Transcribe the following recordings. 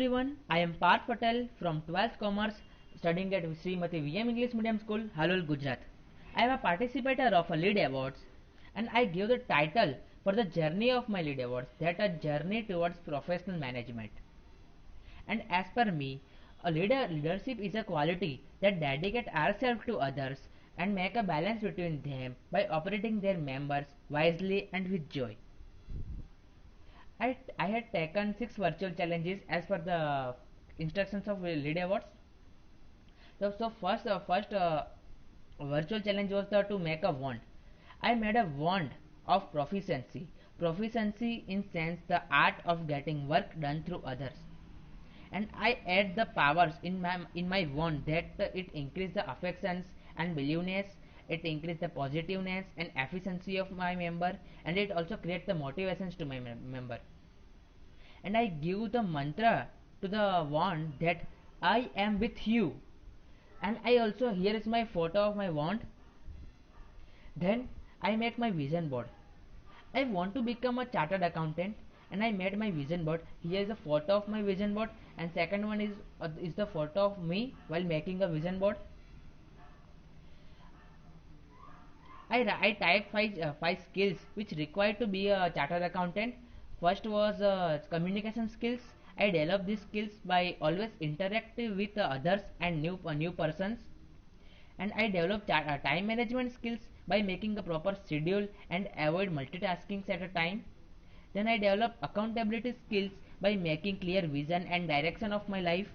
everyone, I am Parth Patel from 12th Commerce studying at Srimati VM English Medium School, Halol, Gujarat. I am a participator of a Lead Awards and I give the title for the journey of my Lead Awards, that a journey towards professional management. And as per me, leadership is a quality that dedicate ourselves to others and make a balance between them by operating their members wisely and with joy. I had taken 6 virtual challenges as per the instructions of Lead Awards. So first virtual challenge was to make a wand. I made a wand of proficiency. Proficiency in sense the art of getting work done through others. And I add the powers in my wand that it increase the affections and believeness. It increase the positiveness and efficiency of my member, and it also create the motivations to my member. And I give the mantra to the wand that I am with you. And I also, here is my photo of my wand. Then I make my vision board. I want to become a chartered accountant, and I made my vision board. Here is a photo of my vision board, and second one is the photo of me while making a vision board. I type five skills which required to be a chartered accountant. First was communication skills. I developed these skills by always interacting with others and new persons. And I developed time management skills by making a proper schedule and avoid multitasking at a time. Then I developed accountability skills by making clear vision and direction of my life.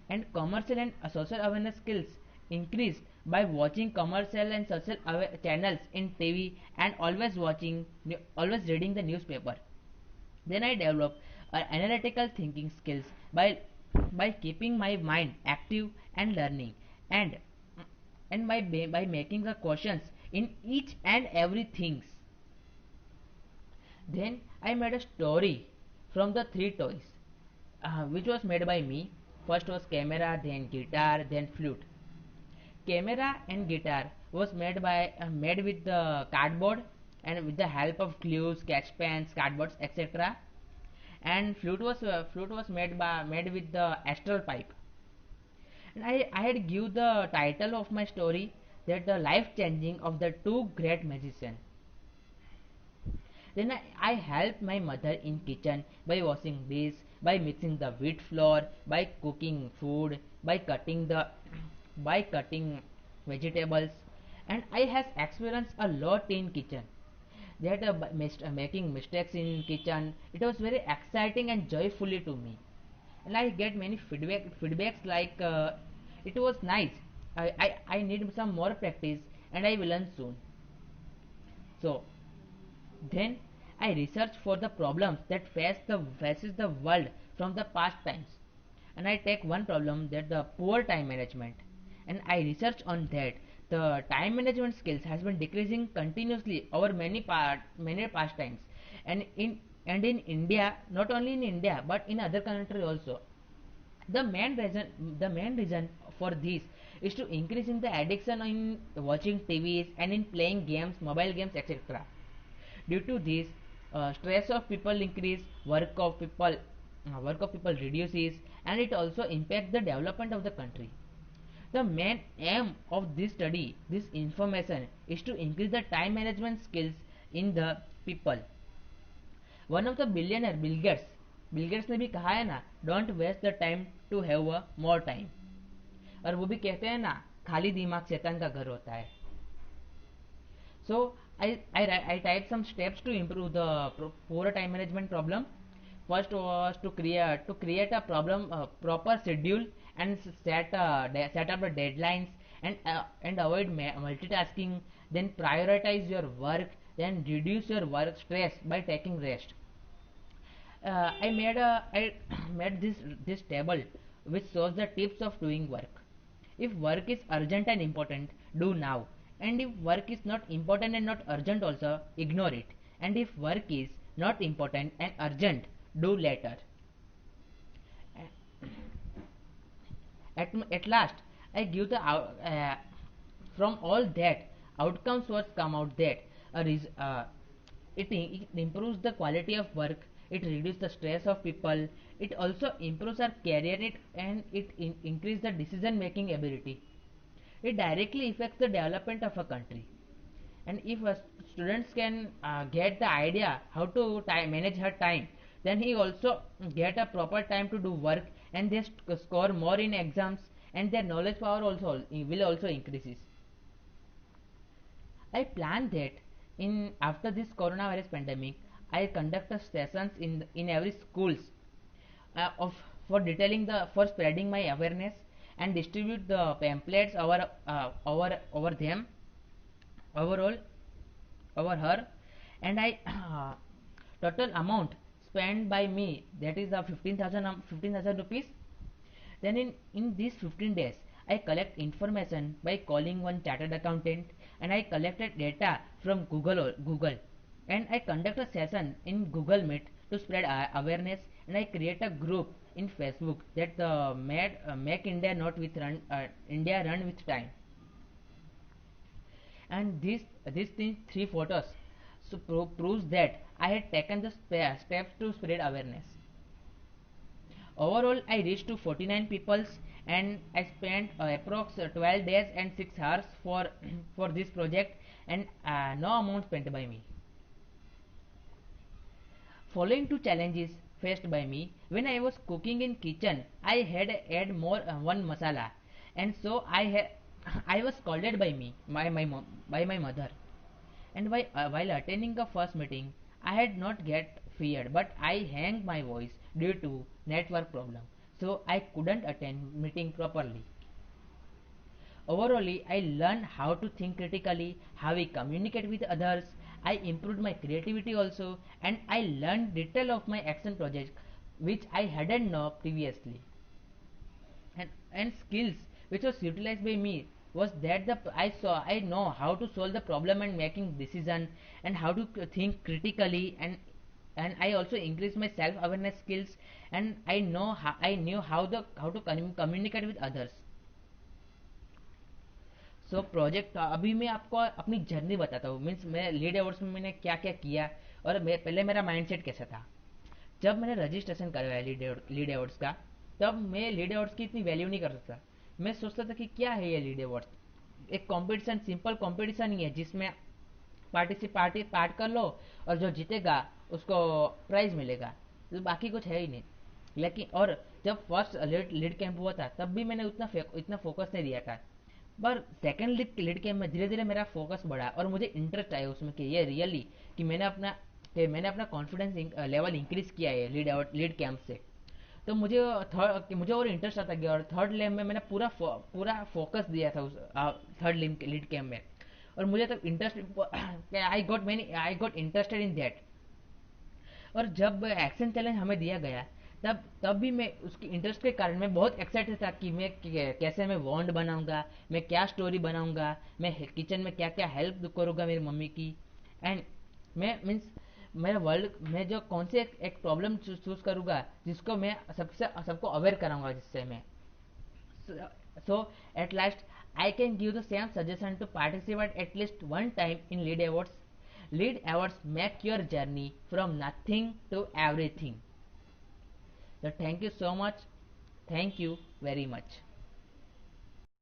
And commercial and social awareness skills increased by watching commercial and social channels in TV and always reading the newspaper. Then I developed analytical thinking skills by keeping my mind active and learning, and by making the questions in each and every things. Then I made a story from the three toys, which was made by me. First was camera, then guitar, then flute. Camera and guitar was made with the cardboard and with the help of glue, sketch pens, cardboards, etc. And flute was made with the astral pipe. And I had give the title of my story that the life changing of the two great magicians. Then I help my mother in kitchen by washing dish, by mixing the wheat flour, by cooking food, by cutting vegetables, and I has experienced a lot in kitchen. That making mistakes in kitchen, it was very exciting and joyfully to me. And I get many feedbacks like it was nice. I need some more practice and I will learn soon. So then I research for the problems that faces the world from the past times, and I take one problem, that the poor time management, and I research on that. The time management skills has been decreasing continuously over many past times, and in India, not only in India but in other countries also. The main reason for this is to increasing the addiction in watching TVs and in playing games, mobile games, etc. Due to this, stress of people increase, work of people reduces, and it also impacts the development of the country. The main aim of this study, this information, is to increase the time management skills in the people. One of the billionaire Bill Gates ने भी कहा है ना, don't waste the time to have a more time. और वो भी कहते हैं ना, खाली दिमाग शैतान का घर होता है. So I type some steps to improve the poor time management problem. First was to create a problem proper schedule and set up the deadlines, and avoid multitasking. Then prioritize your work. Then reduce your work stress by taking rest. I made this table which shows the tips of doing work. If work is urgent and important, do now. And if work is not important and not urgent also, ignore it. And if work is not important and urgent, do later. At last, I give from all that outcomes what come out that it improves the quality of work. it reduces the stress of people, it also improves our career, and it increases the decision making ability. It directly affects the development of a country. And if students can get the idea how to manage her time, then he also get a proper time to do work, and they score more in exams, and their knowledge power also will also increases. I plan that in after this coronavirus pandemic, I conduct a sessions in every schools of for detailing the for spreading my awareness, and distribute the pamphlets over them overall over her. And I total amount spent by me, that is the 15,000 rupees. Then in these 15 days, I collect information by calling one chartered accountant, and I collected data from Google, and I conduct a session in Google Meet to spread awareness, and I create a group in Facebook that make India not with India run with time. And these three photos so proves that I had taken the steps to spread awareness. Overall, I reached to 49 peoples, and I spent approx 12 days and 6 hours for for this project, and no amount spent by me. Following two challenges faced by me when I was cooking in kitchen, I had add more one masala, and so I was scolded by by my mother. And while attending the first meeting, I had not get feared, but I hanged my voice due to network problem, so I couldn't attend meeting properly. Overall, I learned how to think critically, how I communicate with others. I improved my creativity also, and I learned detail of my action project, which I hadn't known previously. And skills which was utilized by me was that I know how to solve the problem and making decision, and how to think critically, and I also increased my self awareness skills, and I knew how to communicate with others. So project अभी मैं आपको अपनी journey बताता हूँ, means मैं lead hours में मैंने क्या क्या किया, और पहले मेरा माइंडसेट कैसा था। जब मैंने रजिस्ट्रेशन करवाया लीड अवर्स का, तब मैं लीड अवर्स की इतनी वैल्यू नहीं कर सकता। मैं सोचता था कि क्या है ये लीड अवर्स, एक कंपटीशन, सिंपल कंपटीशन ही है जिसमें पार्ट कर लो, और जो जीतेगा उसको प्राइज मिलेगा, तो बाकी कुछ है ही नहीं। लेकिन और जब फर्स्ट लीड कैंप हुआ था, तब भी मैंने इतना फोकस नहीं दिया था। पर सेकंड लीड कैंप में धीरे धीरे मेरा फोकस बढ़ा, और मुझे इंटरेस्ट आया उसमें कि ये रियली कि मैंने अपना कॉन्फिडेंस लेवल इंक्रीज किया है लीड कैंप से। तो मुझे और इंटरेस्ट आता गया, और थर्ड लैब में मैंने पूरा फोकस दिया था उस थर्ड लीड कैंप में। और मुझे तब interest I got interested in that. और जब एक्शन चैलेंज हमें दिया गया, तब भी मैं उसकी इंटरेस्ट के कारण मैं बहुत एक्साइटेड था कि मैं कैसे मैं वॉन्ड बनाऊंगा, मैं क्या स्टोरी बनाऊंगा, मैं किचन में क्या क्या हेल्प करूंगा मेरी मम्मी की। एंड मैं मीन्स मेरा वर्ल्ड में जो कौन से एक प्रॉब्लम चूज करूंगा जिसको मैं सबको अवेयर कराऊंगा, जिससे मैं so at last I can give the same suggestion to participate at least one time in lead awards. Lead awards make your journey from nothing to everything. So thank you so much. Thank you very much.